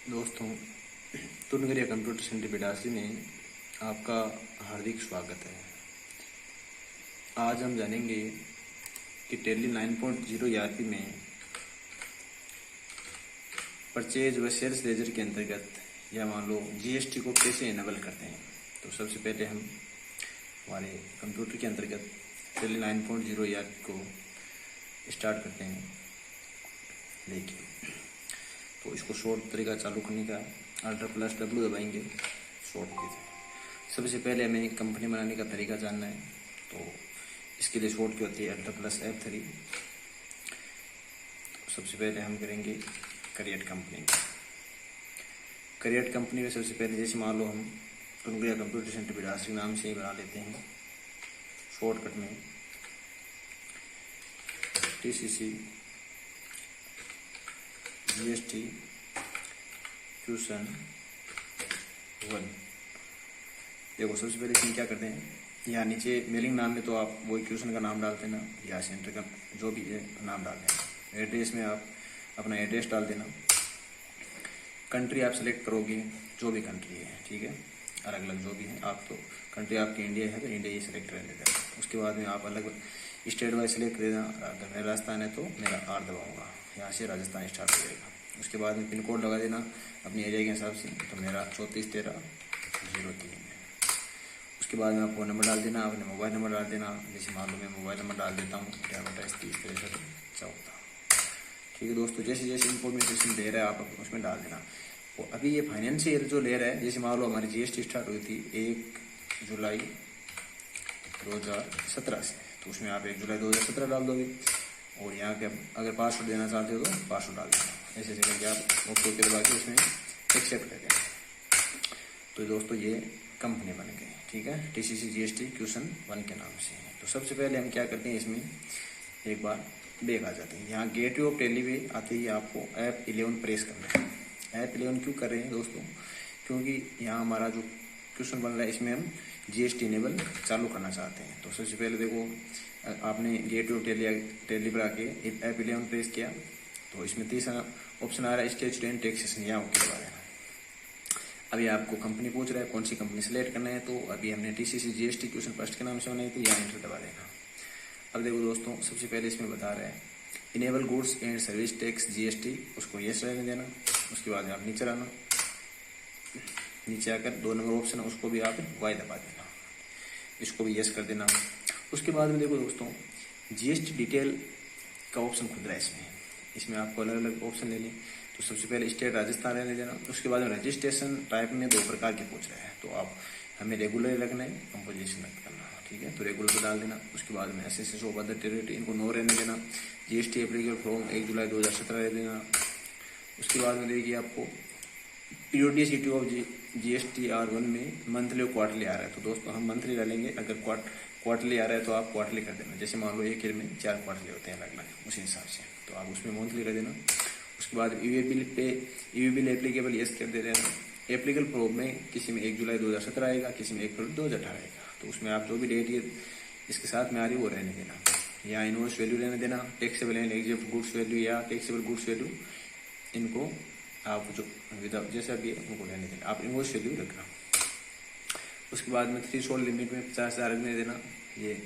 दोस्तों, Tungaria computer centre बिडासी में आपका हार्दिक स्वागत है। आज हम जानेंगे कि टैली 9.0 ईआरपी में परचेज व सेल्स लेजर के अंतर्गत या मान लो जीएसटी को कैसे इनेबल करते हैं। तो सबसे पहले हम हमारे कंप्यूटर के अंतर्गत टैली 9.0 ईआरपी को स्टार्ट करते हैं। देखिए, तो इसको शॉर्ट तरीका चालू करने का Alt+W दबाएंगे शॉर्ट की से। सबसे पहले हमें कंपनी बनाने का तरीका जानना है, तो इसके लिए शॉर्ट की होती है Alt+F3। तो सबसे पहले हम करेंगे क्रिएट कंपनी। क्रिएट कंपनी में सबसे पहले जैसे मान लो हम तुनगरिया कंप्यूटर सेंटर बिडासी नाम से ही बना लेते हैं। शॉर्टकट में TCC GST Q-Sun 1। देखो, सबसे पहले इसमें क्या करते हैं, यहाँ नीचे मेलिंग नाम में तो आप वही Q-Sun का नाम डाल देना या सेंटर का जो भी है नाम डाल देना। एड्रेस में आप अपना एड्रेस डाल देना। कंट्री आप सेलेक्ट करोगे जो भी कंट्री है, ठीक है, अलग अलग जो भी है। आप तो कंट्री आपकी इंडिया है तो इंडिया ही सेलेक्ट कर देना। उसके बाद में आप अलग स्टेट वाइज सेलेक्ट कर देना। अगर मेरा राजस्थान है तो मेरा R दबाऊंगा, यहाँ से राजस्थान स्टार्ट हो जाएगा। उसके बाद में पिन कोड लगा देना अपनी एरिया के हिसाब से। तो मेरा 341303 है। उसके बाद में आप फ़ोन नंबर डाल देना, अपने मोबाइल नंबर डाल देना। जैसे मान लो मैं मोबाइल नंबर डाल देता हूँ 58306314। ठीक है दोस्तों, जैसे जैसे इंफॉर्मेशन दे रहा है आप उसमें डाल देना। तो अभी ये फाइनेंशियल जो ले रहा है, जैसे मान लो हमारी GST स्टार्ट हुई थी 1 जुलाई 2017 से, तो उसमें आप 1 जुलाई 2017 डाल दोगे। और यहाँ के अगर पासवर्ड देना चाहते हो तो पासवर्ड डाल देना। ऐसे करके आप ओके दबा के इसमें एक्सेप्ट कर देना। तो दोस्तों ये कंपनी बन गई, ठीक है, TCC GST Q-Sun 1 के नाम से। तो सबसे पहले हम क्या करते हैं, इसमें एक बार बैक आ जाते हैं। यहाँ गेटवे ऑफ टैली पे आते ही आपको F11 प्रेस करना है। F11 क्यों कर रहे हैं दोस्तों, क्योंकि यहाँ हमारा जो Q-Sun बन रहा है इसमें हम GST इनेबल चालू करना चाहते हैं। तो सबसे पहले देखो, आपने गेटवे ऑफ टैली पर आके F11 प्रेस किया तो इसमें तीसरा ऑप्शन आ रहा है स्टेट एंड टैक्सेशन, यहाँ ओके दबा देना। अभी आपको कंपनी पूछ रहा है कौन सी कंपनी सेलेक्ट करना है, तो अभी हमने TCC GST Q-Sun फर्स्ट के नाम से बनाई थी, यहाँ एंटर दबा देना। अब देखो दोस्तों, सबसे पहले इसमें बता रहा है enable goods and service tax GST, उसको यस रहने देना। उसके बाद आप नीचे आना, नीचे आकर 2 नंबर ऑप्शन है उसको भी आप वाई दबा देना, इसको भी यस कर देना। उसके बाद में देखो दोस्तों, GST डिटेल का ऑप्शन खुल रहा है इसमें आपको अलग अलग ऑप्शन लेने। तो सबसे पहले स्टेट राजस्थान रहने देना। उसके बाद में रजिस्ट्रेशन टाइप में 2 प्रकार के पूछ रहे हैं, तो आप हमें रेगुलर रखना है, कंपोजिशन करना, ठीक है, तो रेगुलर को डाल देना। उसके बाद में SSS ऑफ अदर टेरिटरी इनको नो रहने देना। GST एप्लीकेबल फ्रॉम 1 जुलाई 2017 रह देना। उसके बाद में देखिए आपको पीरियोडिसिटी ऑफ GST R1 में मंथली और क्वार्टरली आ रहा है, तो दोस्तों हम मंथली डालेंगे। अगर क्वार्टरली आ रहा है तो आप क्वार्टरली कर देना। जैसे मान लो एक ईयर में 4 क्वार्टरली होते हैं अलग अलग, उसी हिसाब से तो आप उसमें मंथली कर देना। उसके बाद ईवी बिल एप्लीकेबल यस कर दे देना। एप्लीकेबल फ्रॉम में किसी में 1 जुलाई 2017 आएगा, किसी में 1 फरवरी 2018 आएगा, तो उसमें आप जो भी डेट ये इसके साथ में आ रही है वो रहने देना। या इनवॉइस वैल्यू रहने देना। Taxable and exit goods value या टैक्सेबल गुड्स वैल्यू, इनको आप जो विदाउट जैसा भी है उनको रहने देना। आप इनवॉइस वैल्यू रखना। उसके बाद में थ्रेशोल्ड लिमिट में 50,000 रखने देना ये।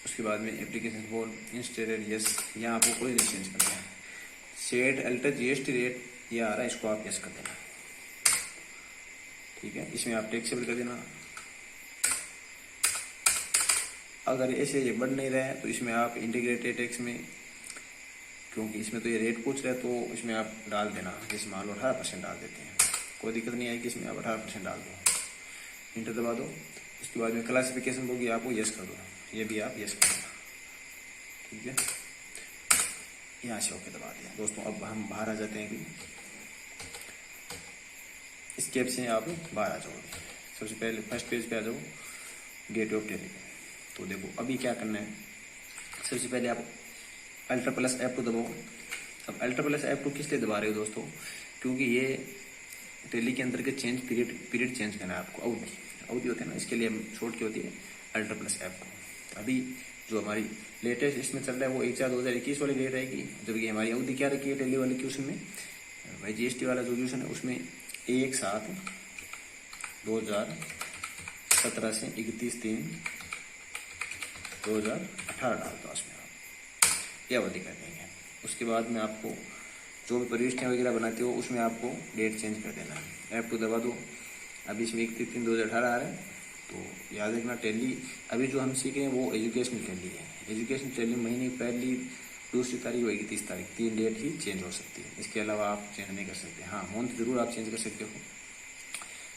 उसके बाद में एप्लीकेशन फॉर इंस्टेड यस, यहाँ आपको कोई नहीं चेंज करना है। सेट अल्टर GST रेट ये आ रहा है, इसको आप यस कर देना, ठीक है। इसमें आप टैक्सेबल कर देना। अगर ऐसे ये बढ़ नहीं रहा है तो इसमें आप इंटीग्रेटेड टैक्स में, क्योंकि इसमें तो ये रेट पूछ रहा है तो इसमें आप डाल देना। जैसे मान लो 18% डाल देते हैं, कोई दिक्कत नहीं आएगी, इसमें आप 18% डाल दो, इंटर दबा दो। उसके बाद में क्लासिफिकेशन होगी, आपको यस कर दो, ये भी आप यस कर देना, ठीक है। यहाँ से ओके दबा दिया दोस्तों। अब हम बाहर आ जाते हैं कि इस कैप से आप बाहर आ जाओगे। सबसे पहले फर्स्ट पेज पे आ जाओ, गेटवे ऑफ टैली। तो देखो अभी क्या करना है, सबसे पहले आप Alt+F2 दबाओ। अब Alt+F2 किस लिए दबा रहे हो दोस्तों, क्योंकि ये टैली के अंदर के चेंज पीरियड चेंज करना है आपको। अवधि होते हैं ना, इसके लिए हम शॉर्ट की होती है Alt+F2। अभी जो हमारी लेटेस्ट इसमें चल रहा है वो 1/4/2021 वाली डेट रहेगी, जबकि हमारी अवधि क्या रखी है टैली वाले Q-Sun में भाई जीएसटी वाला जो क्वेश्चन है उसमें 1/7/2017 से 31/3/2018 डाल दो उसमें आप, ये अवधि कर देंगे। उसके बाद में आपको जो भी प्रविष्टियाँ वगैरह बनाते हो उसमें आपको डेट चेंज कर देना है। F2 दबा दो। अभी इसमें 31/3/2018 आ रहा है, तो याद रखना टैली अभी जो हम सीख रहे हैं वो एजुकेशनल टैली है। एजुकेशनल टैली महीने की पहली 2री तारीख होगी 30 तारीख, 3 डेट ही चेंज हो सकती है, इसके अलावा आप चेंज नहीं कर सकते। हाँ मंथ जरूर आप चेंज कर सकते हो।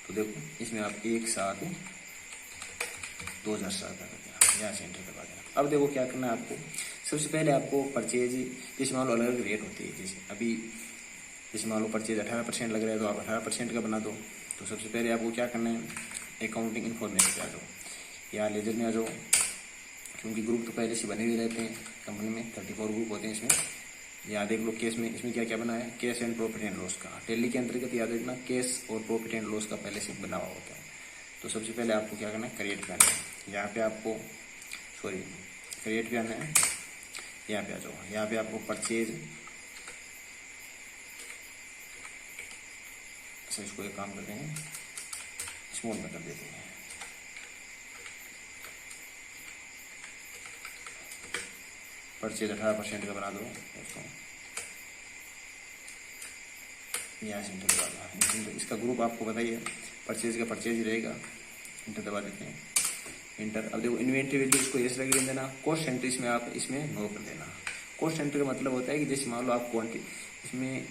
तो देखो इसमें आप 1/7/2017 कर देना, यहाँ से एंटर करवा देना। अब देखो क्या करना है आपको, सबसे पहले आपको परचेज, जैसे मान लो अलग अलग रेट होती है, जैसे मान लो परचेज 18% लग रहा है तो आप 18% का बना दो। तो सबसे पहले आपको क्या करना है, अकाउंटिंग इन्फॉर्मेशन पे आ जाओ या लेजर में आ जाओ, क्योंकि ग्रुप तो पहले से बने हुए रहते हैं कंपनी में, 34 ग्रुप होते हैं इसमें। यहाँ देख लो केस में, इसमें क्या क्या बना है, case and profit and loss का। टैली के अंतर्गत याद रखना केस और प्रॉफिट एंड लॉस का पहले से बना हुआ होता है। तो सबसे पहले आपको क्या करना है, क्रिएट पे आना है। यहाँ पे आपको क्रिएट पे आना है, यहाँ पे आ जाओ। यहाँ पे आपको परचेज, अच्छा इसको एक काम करते हैं, स्मॉल में कर देते हैं। परचेज 18% का बना दो दोस्तों, यहाँ से इंटर दबा दो। इसका ग्रुप आपको बताइए, परचेज का परचेज ही रहेगा, इंटर दबा देते हैं, इंटर। अब देखो इन्वेंट्री वैल्यू इसको यस लगे देना। कॉस्ट सेंटर इसमें आप इसमें नो कर देना। कॉस्ट सेंटर का मतलब होता है कि जैसे मान लो आप क्वांटिटी इसमें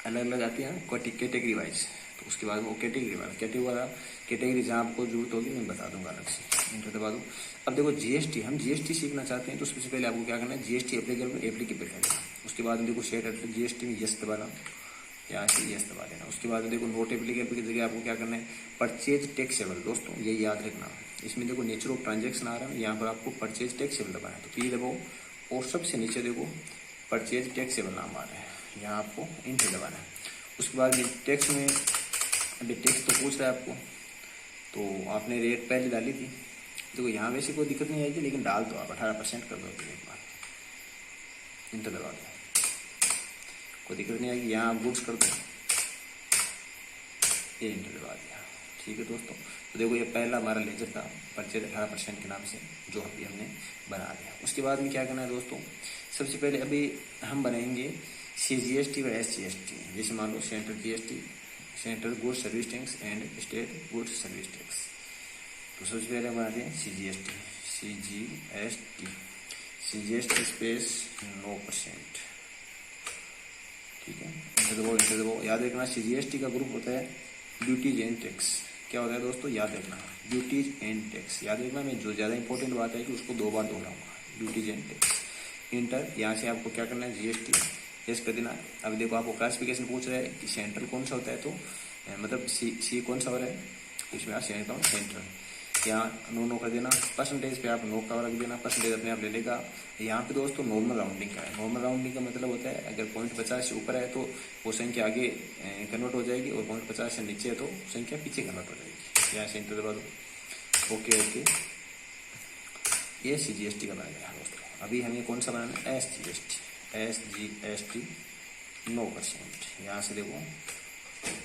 अलग अलग आती है कैटेगरी वाइज, तो उसके बाद वो कैटेगरी जहाँ आपको जरूरत होगी मैं बता दूंगा अलग से, इंटर दबा दो। अब देखो जीएसटी, हम जीएसटी सीखना चाहते हैं तो सबसे पहले आपको क्या करना है, जीएसटी एप्लीकेबल करना। उसके बाद देखो सेट जीएसटी में यस दबाना, यहाँ से यस दबा देना। उसके बाद देखो नोट एप्लीकेबल की जगह आपको क्या करना है, परचेज टैक्सेबल। दोस्तों ये याद रखना, इसमें देखो नेचर ऑफ ट्रांजेक्शन आ रहा है, यहाँ पर आपको परचेज टैक्सेबल दबाना है, तो पी दबाओ और सबसे नीचे देखो परचेज टैक्सेबल नाम आ रहा है, यहाँ आपको इंटर दबाना है। उसके बाद टैक्स में अभी टैक्स तो पूछ रहा है आपको, तो आपने रेट पहले डाली थी, देखो यहाँ वैसे कोई दिक्कत नहीं आएगी, लेकिन डाल दो आप 18% कर दो एक बार, इंटर दबा दो, कोई दिक्कत नहीं आएगी। यहाँ आप गुड्स कर दो, ये इंटर दबा दिया, ठीक है दोस्तों। तो देखो ये पहला हमारा लेजर था परचेज 18% के नाम से, जो अभी हमने बना दिया। उसके बाद में क्या करना है दोस्तों, सबसे पहले अभी हम बनाएंगे CGST और SGST। जैसे मान लो central GST, central goods service tax and state goods service tax. तो सबसे पहले हम बनाते हैं CGST स्पेस 9%, ठीक है, इंटर दबाओ। याद रखना CGST का ग्रुप होता है ड्यूटीज एंड टैक्स। क्या होता है दोस्तों, याद रखना, ड्यूटीज एंड टैक्स याद रखना। मैं जो ज़्यादा इंपॉर्टेंट बात है कि उसको 2 बार दोहराऊंगा, ड्यूटीज एंड टैक्स, इंटर। यहाँ से आपको क्या करना है, GST यस कर देना। अब देखो आपको क्लासिफिकेशन पूछ रहा है कि सेंट्रल कौन सा होता है, तो मतलब सी कौन सा हो रहा है, तो इसमें आप सेंट्रल यहाँ नो कर देना। परसेंटेज पे आप नो का रख देना, परसेंटेज अपने आप ले लेगा। यहाँ पे दोस्तों नॉर्मल राउंडिंग का है। नॉर्मल राउंडिंग का मतलब होता है अगर 0.50 से ऊपर है तो वो संख्या आगे कन्वर्ट हो जाएगी, और 0.50 से नीचे है तो संख्या पीछे कन्वर्ट हो जाएगी। यहाँ से इंटर दबा दो, ओके। ये CGST का बना गया दोस्तों। अभी हमें कौन सा बनाना है, SGST 9%। यहाँ से देखो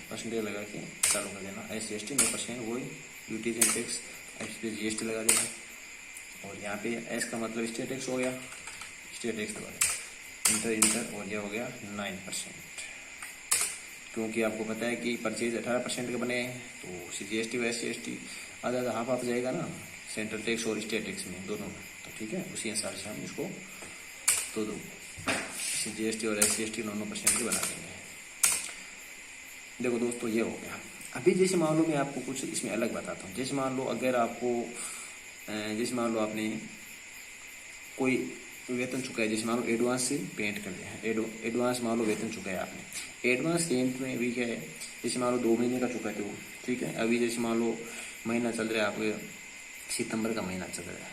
परसेंटेज लगा के चालू कर देना, SGST 9%, वही ड्यूटीज एंड टैक्स, इस पर GST लगा देना। और यहाँ पे एस का मतलब स्टेट टैक्स हो गया, स्टेट टैक्स दबा देना, इंटर, और ये हो गया 9%। क्योंकि आपको पता है कि परचेज 18% के बने हैं, तो CGST व SGST आधा हाफ हाफ जाएगा ना, सेंट्रल टैक्स और स्टेट टैक्स में, दोनों में। तो ठीक है, उसी हिसाब से हम इसको तो CGST और SGST 9% के बना देंगे। देखो दोस्तों ये हो गया। अभी जैसे मान लो मैं आपको कुछ इसमें अलग बताता हूँ। जैसे मान लो अगर आपको जैसे मान लो आपने कोई वेतन चुका है, जैसे मान लो एडवांस से पेमेंट कर दिया है, एडवांस मान लो वेतन चुका है आपने। एडवांस पेमेंट में अभी क्या है, जैसे मान लो 2 महीने का चुका है वो, ठीक है। अभी जैसे मान लो महीना चल रहा है आपके, सितंबर का महीना चल रहा है।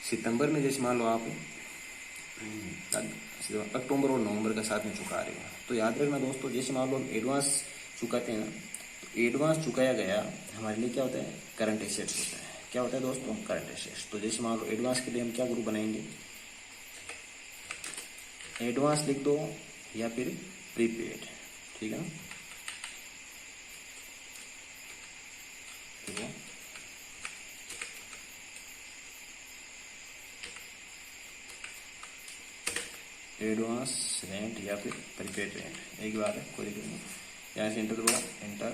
सितंबर में जैसे मान लो आप अक्टूबर और नवंबर का साथ में चुका रहे हो, तो याद रखना दोस्तों, जैसे मान लो हम एडवांस चुकाते हैं ना, तो एडवांस चुकाया गया हमारे लिए क्या होता है, करंट एसेट्स होता है। क्या होता है दोस्तों, करंट एसेट्स। तो जैसे मान लो एडवांस के लिए हम क्या ग्रुप बनाएंगे, एडवांस लिख दो या फिर प्रीपेड, ठीक है ना। ठीक है, एडवांस रेंट या फिर प्रीपेड रेंट, एक बात है, कोई दिक्कत नहीं। यहाँ से इंटर दबाओ, इंटर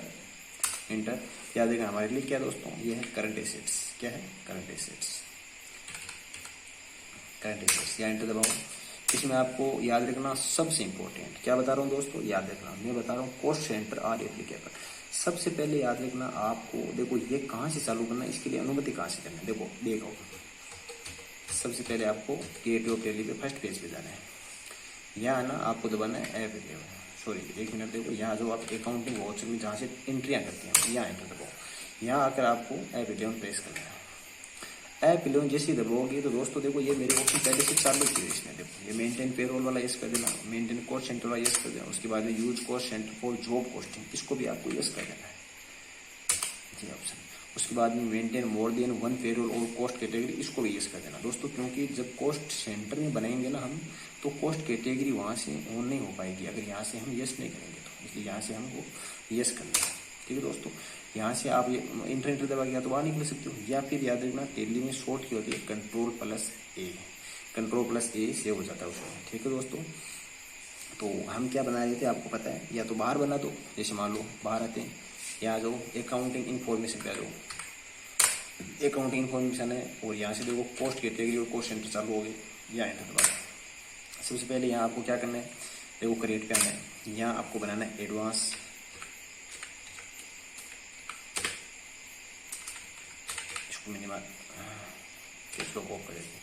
इंटर। याद रखना हमारे लिए क्या दोस्तों, ये है करंट एसेट्स। क्या है, करंट एसेट्स, करंट एसेट्स। यहाँ इंटर दबाओ। इसमें आपको याद रखना सबसे इंपॉर्टेंट क्या बता रहा हूँ दोस्तों, याद रखना मैं बता रहा हूँ कॉस्ट सेंटर आर एप्लीकेबल। सबसे पहले याद रखना आपको, देखो ये कहाँ से चालू करना है, इसके लिए अनुमति कहाँ से करना है। देखो सबसे पहले आपको गेटवे ऑफ टैली पे फर्स्ट पेज पे जाना है। यहाँ ना आपको दबाना है ऐप एप्लीकेबल, सॉरी एक मिनट, देखो यहाँ जो आप अकाउंटिंग वाउचर में जहाँ से एंट्रियाँ करते हैं यहाँ एंटर दबाओ। यहाँ आकर आपको ऐप एप्लीकेबल प्रेस करना है। ऐप एप्लीकेबल जैसे ही दबाओगे तो दोस्तों देखो ये मेरे ऑप्शन पहले से चालू किए इसमें। देखो ये मेंटेन पेरोल वाला यस कर देना, मेंटेन कॉस्ट सेंटर वाला यस कर देना, उसके बाद में use cost centre for job costing, इसको भी आपको यस कर देना है जी ऑप्शन। उसके बाद में maintain more than one payroll और कॉस्ट कैटेगरी, इसको भी यस कर देना दोस्तों, क्योंकि जब कॉस्ट सेंटर में बनाएंगे ना हम, तो कॉस्ट कैटेगरी वहाँ से ऑन नहीं हो पाएगी अगर यहाँ से हम यस नहीं करेंगे तो, इसलिए यहाँ से हमको यस करना है। ठीक है दोस्तों, यहाँ से आप ये इंटर दबा के तो बाहर निकल सकते हो, या फिर याद रखना टैली में शॉर्ट की होती है कंट्रोल+A, कंट्रोल+A से हो जाता है उसमें। ठीक है दोस्तों, तो हम क्या बना रहे थे आपको पता है, या तो बाहर बना दो, जैसे मान लो बाहर आते हैं, यहाँ जो अकाउंटिंग इन्फॉर्मेशन पे आ जाओ, अकाउंटिंग इन्फॉर्मेशन है, और यहाँ से देखो कॉस्ट कैटेगरी और कॉस्ट सेंटर चालू हो गए, यहाँ एंटर दबा। सबसे पहले यहाँ आपको क्या करना है, देखो क्रिएट पे आना है, यहाँ आपको बनाना है एडवांस, इसको मिनिमम इसको ऑफ करेंगे,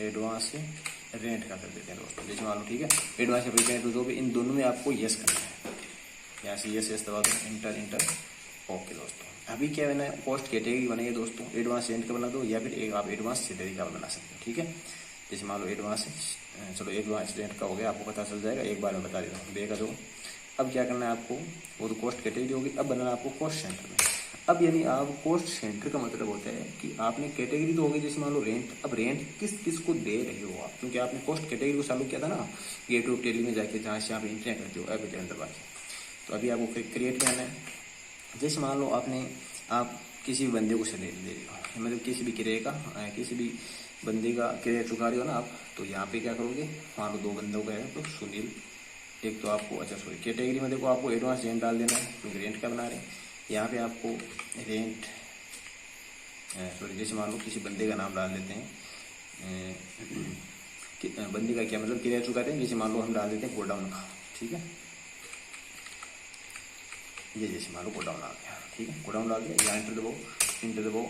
एडवांस रेंट का कर देते हैं दोस्तों, जैसे मान लो। ठीक है, एडवांस या प्रीपेड जो भी, इन दोनों में आपको यस करना है। यहाँ से यस दबा दो, इंटर इंटर, ओके दोस्तों। अभी क्या बना है, कॉस्ट कैटेगरी बनाइए दोस्तों, एडवांस रेंट का बना दो, या फिर एक आप एडवांस सैलरी का बना सकते हो। ठीक है, जैसे मान लो एडवांस, चलो एडवांस रेंट का हो गया, आपको पता चल जाएगा, एक बार में बता देता हूँ बेगा दो। अब क्या करना है आपको, वो तो कॉस्ट कैटेगरी होगी, अब बनाना आपको कॉस्ट सेंटर में। अब यानी आप कॉस्ट सेंटर का मतलब होता है कि आपने कैटेगरी तो होगी, जैसे मान लो रेंट, अब रेंट किस किस को दे रहे हो आप, क्योंकि आपने कॉस्ट कैटेगरी को चालू किया था ना गेटवे ऑफ टैली में जाके, जहाँ से आप एंट्रियाँ करते हो ऐप दबा के। तो अभी आपको क्रिएट करना है, जैसे मान लो आप किसी भी बंदे को सैलरी दे रहे हो, मतलब किसी भी किराए का, किसी भी बंदे का किराया चुका रहे हो ना आप, तो यहाँ पे क्या करोगे, मान लो 2 बंदों का है तो सुनील, एक तो आपको, अच्छा सॉरी कैटेगरी में देखो आपको एडवांस रेंट डाल देना है, क्योंकि रेंट का बना रहे हैं। यहाँ पे आपको रेंट, सॉरी जैसे मान लो किसी बंदे का नाम डाल देते हैं, बंदे का क्या मतलब किराया चुकाते हैं, जैसे मान लो हम डाल देते हैं गोडाउन का। ठीक है, ये जैसे मान लो गोडाउन आ गया। ठीक है, गोडाउन डाल दिया, यहाँ इंटर दबाओ, इंटर दबाओ,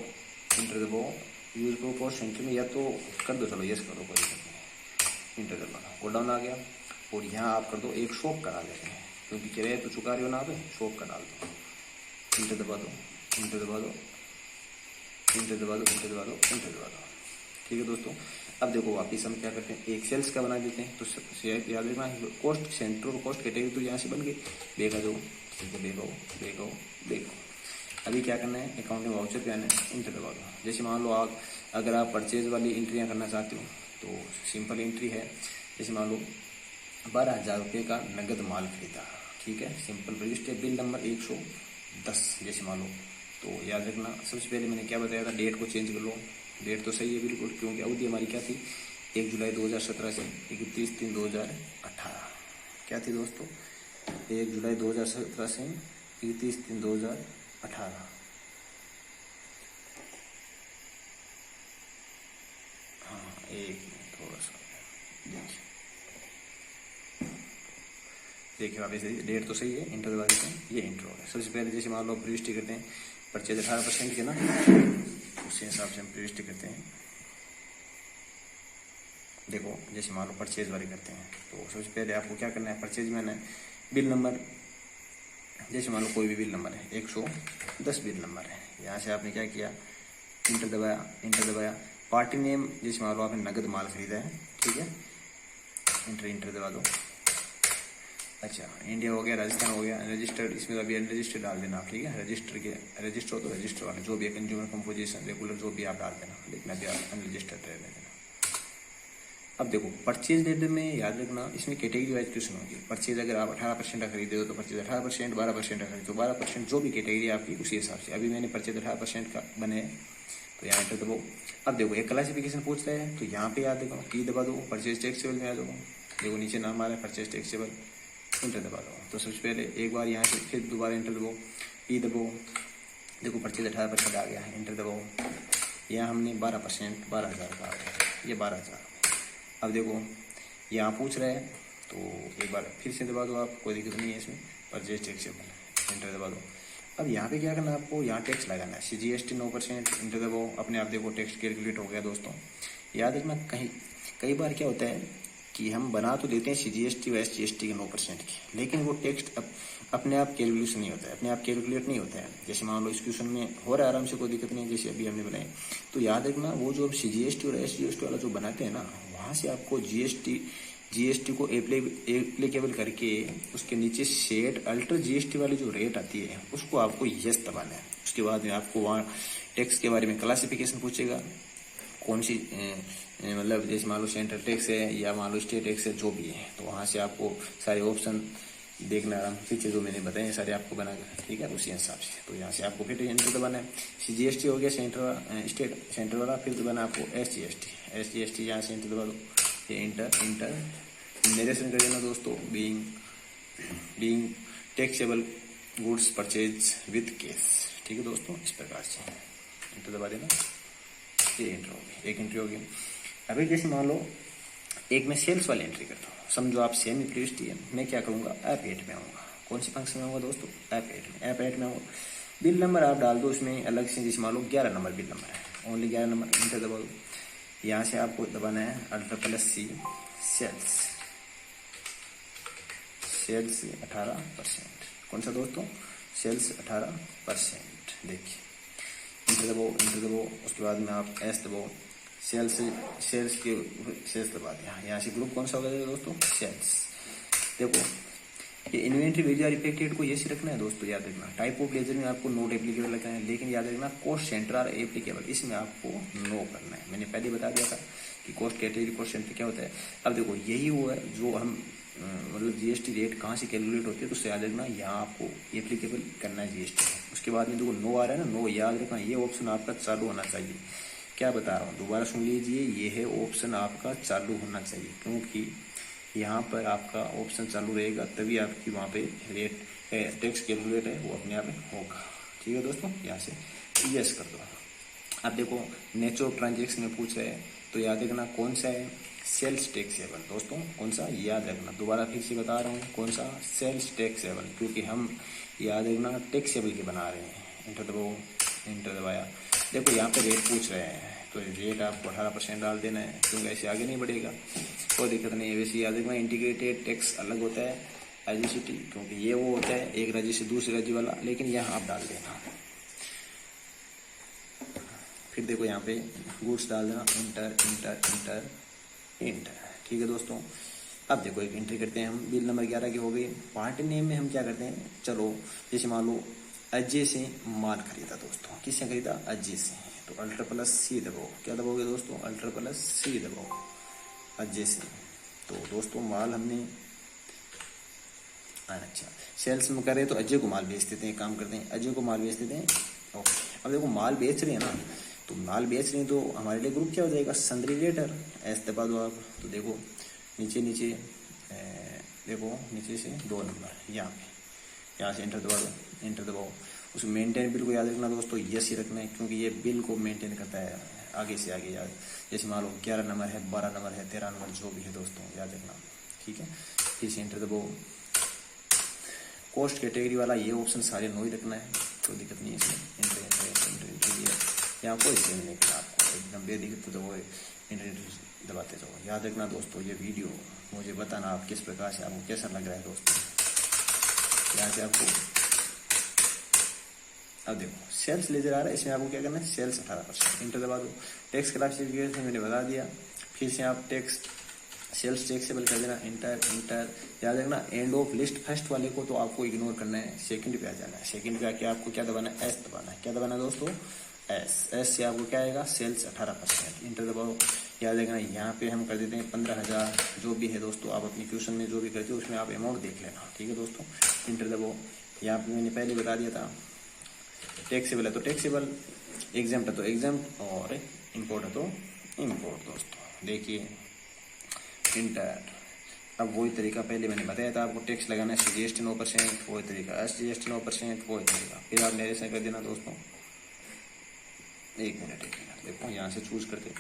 इंटर दबाओ, यूज को कॉस्ट सेंटर में, या तो कर दो, चलो यस कर दो, कोई दिक्कत नहीं, इंटर दबा, गोडाउन आ गया। और यहाँ आप कर दो एक शॉप का डाल देते हैं, क्योंकि किराया तो चुका रहे हो ना आप, शॉप का डाल दो, इंटर दबा दो, इंटर दबा दो, इंटर दबा दो, इंटर दबा दो, इंटर दबा दो। ठीक है दोस्तों, अब देखो वापिस हम क्या करते हैं, एक सेल्स का बना देते हैं, तो याद रखना कॉस्ट सेंटर और कॉस्ट कैटेगरी तो यहाँ से बन गई, बेगा दो, ठीक है, बेगो बेगो बेगो। अभी क्या करना है, अकाउंटिंग वाउचर पे आना है, इंटर दबा दो। जैसे मान लो आप, अगर आप परचेज वाली एंट्रियाँ करना चाहते हो तो सिंपल एंट्री है, जैसे मान लो 12,000 रुपये का नगद माल खरीदा। ठीक है, सिंपल रजिस्टर बिल नंबर 110, जैसे मान लो। तो याद रखना सबसे पहले मैंने क्या बताया था, डेट को चेंज कर लो, डेट तो सही है बिल्कुल, क्योंकि अवधि हमारी क्या थी, 1 जुलाई 2017 से 31/3/2018। क्या थी दोस्तों, 1 जुलाई 2017 से 31/3/2018। हाँ, एक थोड़ा सा देखिए वापस डेट तो सही है, इंटर दबा देते हैं, ये इंटर हो गया। सबसे पहले जैसे मान लो प्रविष्टि करते हैं, परचेज 18% के ना, उसी हिसाब से हम प्रविष्टि करते हैं। देखो जैसे मान लो परचेज वाली करते हैं, तो सबसे पहले आपको क्या करना है, परचेज में ना बिल नंबर, जैसे मान लो कोई भी बिल नंबर है, 110 बिल नंबर है, यहाँ से आपने क्या किया, इंटर दबाया, इंटर दबाया। पार्टी नेम, जैसे मान लो आपने नगद माल खरीदा है, ठीक है, इंटर इंटर दबा दो। अच्छा, इंडिया हो गया, राजस्थान हो गया, रजिस्टर्ड, इसमें अभी अनरजिस्टर्ड डाल देना आप। ठीक है, रजिस्टर के रजिस्टर हो तो रजिस्टर वाले जो भी है, कंज्यूमर कंपोजिशन रेगुलर जो भी आप डाल देना, लेकिन अभी आप अनरजिस्टर्ड रह देना। अब देखो परचेज डेट में याद रखना इसमें कैटेगरी वाइज क्वेश्चन होंगे। परचेज अगर आप 18% का खरीदे हो तो परचेज 18%, 12% का खरीदो तो 12%, जो भी कैटेगरी आपकी उसी हिसाब से। अभी मैंने परचेज 18% का बने तो यहाँ एंटर दबाओ। अब देखो एक क्लासिफिकेशन पूछ रहे हैं तो यहाँ पे याद देखो की दबा दो, परचेज टैक्सेबल में आ जाओ। देखो नीचे नाम आ रहा है परचेज टैक्सेबल, इंटर दबा दो। तो सबसे पहले एक बार यहाँ से फिर दोबारा इंटर दबाओ, ई दबाओ। देखो परचेज 18% आ गया है, इंटर दबाओ। यहाँ हमने 12%, 12,000 का आ गया, ये 12,000। अब देखो यहाँ पूछ रहे हैं तो एक बार फिर से दबा दो आप, कोई दिक्कत नहीं है इसमें, परचेज टैक्सेबल, इंटर दबा दो। अब यहाँ पे क्या करना है आपको, यहाँ टैक्स लगाना है, GST 9%, इंटर दबाओ। अपने आप देखो टैक्स कैलकुलेट हो गया दोस्तों। याद रखना कई बार क्या होता है कि हम बना तो देते हैं GST व SGST के 9% की, लेकिन वो टैक्स अपने आप कैलकुलेशन नहीं होता है, अपने आप कैलकुलेट नहीं होता है। जैसे मान लो इस क्वेश्चन में हो रहा है आराम से, कोई दिक्कत नहीं, जैसे अभी हमने बनाए। तो याद रखना वो जो GST और SGST वाला जो बनाते हैं ना, वहाँ से आपको GST को एप्लीकेबल करके उसके नीचे सेट अल्टर GST वाली जो रेट आती है उसको आपको यस दबाना है। उसके बाद में आपको वहाँ टैक्स के बारे में क्लासिफिकेशन पूछेगा, कौन सी मतलब जैसे मान लो सेंट्रल टैक्स है या मान लो स्टेट टैक्स है, जो भी है। तो वहाँ से आपको सारे ऑप्शन देखना, पीछे जो मैंने बताए सारे आपको बनाकर, ठीक है, उसी हिसाब से। तो यहाँ से आपको फिर एंटर दबाना है। GST हो गया सेंटर वाला, फिर दबाना आपको SGST यहाँ से एंटर दबा दो, ये इंटर नरेशन कर देना दोस्तों। Being taxable goods purchase with cash, ठीक है दोस्तों, इस प्रकार से इंटर दबा देना। ये एंटर हो गई, एक एंट्री होगी। अभी जैसे मान लो एक मैं सेल्स वाली एंट्री करता हूँ, समझो आप सेमी प्रीवियस है, मैं क्या करूँगा, ऐप 8 में आऊँगा। कौन सी फंक्शन में आऊँगा दोस्तों, ऐप 8 में आऊँगा। बिल नंबर आप डाल दो उसमें अलग से, जैसे मान लो 11 नंबर बिल नंबर है, ओनली 11 नंबर, इंटर दबा दो। यहाँ से आपको दबाना है Alt+C सेल्स 18%। कौन सा दोस्तों, सेल्स 18%। देखिए इंटर दबाओ, उसके बाद में आप S दबाओ, सेल्स दबा दिया। यहाँ से ग्रुप कौन सा होगा दोस्तों, सेल्स। देखो ये इन्वेंट्री वेज आर इफेक्टेड को ये रखना है दोस्तों, याद रखना। टाइप ऑफ लेजर में आपको नोट एप्लीकेबल रखना है, लेकिन याद रखना कॉस्ट सेंटर आर एप्लीकेबल, इसमें आपको नो करना है। मैंने पहले बता दिया था कि कॉस्ट कैटेगरी कॉस्ट सेंटर क्या होता है। अब देखो यही वो है जो हम मतलब GST रेट कहाँ से कैलकुलेट होती है, तो याद रखना यहाँ आपको एप्लीकेबल करना है GST। उसके बाद में देखो नो आ रहा है ना, नो याद रखना, ये ऑप्शन आपका चालू होना चाहिए। क्या बता रहा हूँ दोबारा सुन लीजिए, ये है ऑप्शन आपका चालू होना चाहिए, क्योंकि यहाँ पर आपका ऑप्शन चालू रहेगा तभी आपकी वहाँ पे रेट टैक्स कैलकुलेट है वो अपने आप होगा। ठीक है दोस्तों, यहाँ से यस कर दो। अब देखो नेचर ऑफ ट्रांजेक्शन में पूछ रहे हैं तो याद रखना कौन सा है, सेल्स टैक्सेबल दोस्तों, कौन सा याद रखना, दोबारा फिर से बता रहा हूँ कौन सा, सेल्स टैक्सेबल, क्योंकि हम याद रखना टैक्सेबल के बना रहे हैं। इंटर दबाओ, इंटर दबाया। देखो यहाँ पे रेट पूछ रहे हैं तो रेट आपको 18% डाल देना है, क्योंकि ऐसे आगे नहीं बढ़ेगा, कोई दिक्कत नहीं है। वैसे याद रखना इंटीग्रेटेड टैक्स अलग होता है IGCT, क्योंकि ये वो होता है एक राज्य से दूसरे राज्य वाला, लेकिन यहाँ आप डाल देना। फिर देखो यहाँ पे गुड्स डाल देना, इंटर इंटर इंटर इंटर। ठीक है दोस्तों, अब देखो एक एंट्री करते हैं हम, बिल नंबर 11 की हो गई। पार्टी नेम में हम क्या करते हैं, चलो जैसे मान लो अजय से माल खरीदा दोस्तों, किससे खरीदा, अजय से, तो Alt+C दबाओ। क्या दबाओगे दोस्तों, Alt+C दबाओ, अजय से। तो दोस्तों माल हमने अच्छा सेल्स में करे तो अजय को माल बेच देते हैं, काम करते हैं अजय को माल बेच देते हैं। ओके, अब देखो माल बेच रहे हैं ना, तो माल बेच रहे हैं तो हमारे लिए ग्रुप क्या हो जाएगा, सन्ड्री लेटर, एस दबा दो आप। तो देखो नीचे देखो नीचे से 2 नंबर यहाँ से एंटर दबा दो, एंटर दबाओ। उस मेंटेन बिल को याद रखना दोस्तों, यस ही रखना है, क्योंकि ये बिल को मेंटेन करता है आगे से आगे। याद जैसे मान लो 11 नंबर है, 12 नंबर है, 13 नंबर जो भी है दोस्तों, याद रखना। ठीक है, फिर से एंटर दबाओ। कॉस्ट कैटेगरी वाला ये ऑप्शन सारे नो ही रखना है, कोई दिक्कत नहीं है इसमें। एंटर एंटर एंटर एंटर, यहाँ कोई सेम नहीं करना आपको, एकदम बेदिक्कत तो वो एंटर दबाते जाओ। याद रखना दोस्तों, ये वीडियो मुझे बताना आप किस प्रकार से आपको कैसा लग रहा है दोस्तों। यहाँ से आपको अब देखो सेल्स लेजर आ रहा है, इसमें आपको क्या करना है, सेल्स 18%, इंटर दबा दो। टैक्स क्लासिफिकेशन मैंने बता दिया, फिर से आप टैक्स सेल्स टैक्सेबल कर देना, इंटर इंटर। याद रखना एंड ऑफ लिस्ट फर्स्ट वाले को तो आपको इग्नोर करना है, सेकंड पे आ जाना है। सेकंड पे आके आपको क्या दबाना है, एस दबाना है। क्या दबाना है दोस्तों, एस से आपको क्या आएगा, सेल्स 18%। इंटर दबाओ, याद रखना यहाँ पे हम कर देते हैं 15,000, जो भी है दोस्तों आप अपनी क्वेश्चन में जो भी करते हो उसमें आप अमाउंट देख लेना, ठीक है दोस्तों। इंटर दबाओ, यहाँ पे मैंने पहले बता दिया था टैक्सेबल है तो टैक्सेबल, एग्जाम्प्ट है तो एग्जाम्प्ट, और इम्पोर्ट है तो इम्पोर्ट। दोस्तों देखिए इंटर, अब वही तरीका पहले मैंने बताया था आपको, टैक्स लगाना है GST 9%, वही तरीका SGST 9%, वही तरीका। फिर आप मेरे से कर देना दोस्तों, एक मिनट देखो यहाँ से चूज करके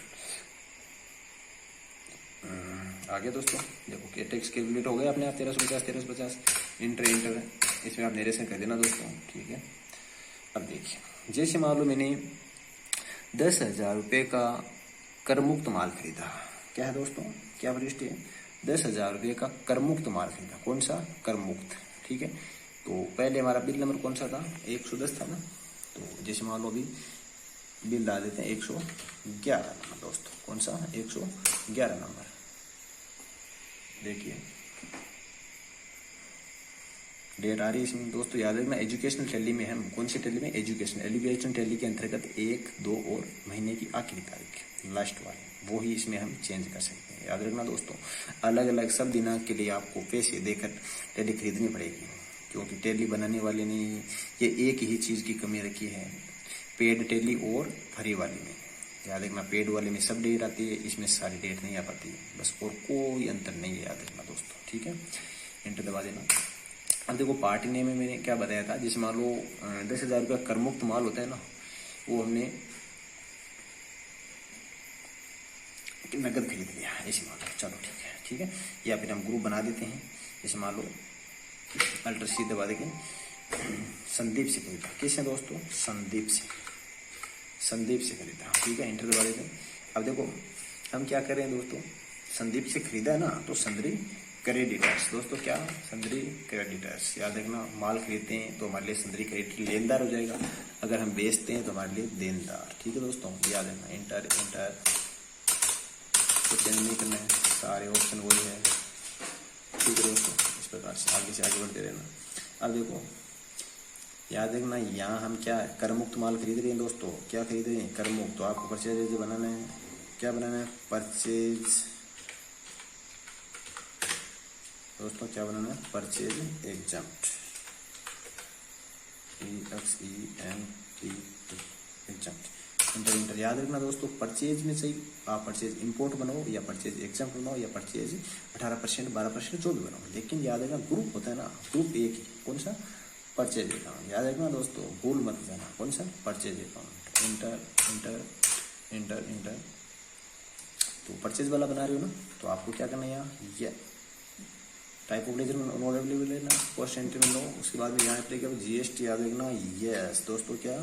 आगे दोस्तों देखो कि टैक्स कैलकुलेट हो गया अपने आप 1350 इंटर इसमें आप मेरे से कर देना दोस्तों, ठीक है। अब देखिए जैसे मान लो मैंने 10,000 रुपये का कर मुक्त माल खरीदा, क्या है दोस्तों, क्या वरिष्ठ है, 10,000 रुपये का कर मुक्त माल खरीदा, कौन सा, कर मुक्त, ठीक है। तो पहले हमारा बिल नंबर कौन सा था, 110 था ना, तो जैसे मान लो अभी बिल डाल देते हैं 111 नंबर दोस्तों, कौन सा, 111 नंबर। देखिए डेट आ रही है इसमें दोस्तों, याद रखना एजुकेशनल टैली में हम कौन सी टैली में, एजुकेशन टैली के अंतर्गत 1, 2 और महीने की आखिरी तारीख लास्ट वाली, वो ही इसमें हम चेंज कर सकते हैं। याद रखना दोस्तों, अलग अलग सब दिनांक के लिए आपको पैसे देकर टैली खरीदनी पड़ेगी, क्योंकि टैली बनाने वाले ने ये एक ही चीज़ की कमी रखी है, पेड टैली और फ्री वाली में। याद रखना पेड वाले में सब डेट आती है, इसमें सारी डेट नहीं आ पाती है, बस और कोई अंतर नहीं है, याद रखना दोस्तों, ठीक है। इंटर दबा देना। अब देखो पार्टी नेम में मैंने क्या बताया था, जैसे मान लो 10,000 रुपया कर मुक्त माल होता है ना, वो हमने नगद खरीद लिया ऐसे मान लो, चलो ठीक है। या फिर हम ग्रुप बना देते हैं, जैसे मान लो अल्टर सी दबा देंगे, संदीप से खरीदा, किससे दोस्तों, संदीप से खरीदा, ठीक है। इंटर दबा देते हैं। अब देखो हम क्या कर रहे हैं दोस्तों, संदीप से खरीदा है ना, तो सन्ड्री क्रेडिटर्स दोस्तों, क्या, सन्ड्री क्रेडिटर्स। याद रखना माल खरीदते हैं तो हमारे लिए सन्ड्री क्रेडिटर लेनदार हो जाएगा, अगर हम बेचते हैं तो हमारे लिए देनदार, ठीक है दोस्तों। याद रखना इंटर तो चेंज नहीं करना है, सारे ऑप्शन वही है, ठीक है दोस्तों। इस प्रकार से आगे बढ़ते रहना। अब देखो याद रखना यहाँ हम क्या कर मुक्त माल खरीद रहे हैं दोस्तों, क्या खरीद रहे हैं, कर मुक्त, तो आपको परचेज बनाना है, क्या बनाना है, परचेज दोस्तों, क्या बनाना है, purchase exempt, EXEMPT exempt. Inter याद रखना दोस्तों, परचेज में सही आप परचेज इंपोर्ट बनाओ या परचेज एग्जम्प्ट बनाओ या परचेज 18% 12% जो भी बनाओ, लेकिन याद रखना ग्रुप होता है ना, ग्रुप एक ही, कौन सा, परचेज अकाउंट। याद रखना दोस्तों, भूल मत जाना, कौन सा, परचेज अकाउंट। इंटर तो परचेज वाला बना रहे हो ना, तो आपको क्या करना है, यहाँ ये टाइप ऑफ लेजर में नो अवेलेबल लेना, कॉस्ट एंट्री में नो, उसके बाद में यहाँ पे GST याद रखना, यस दोस्तों, क्या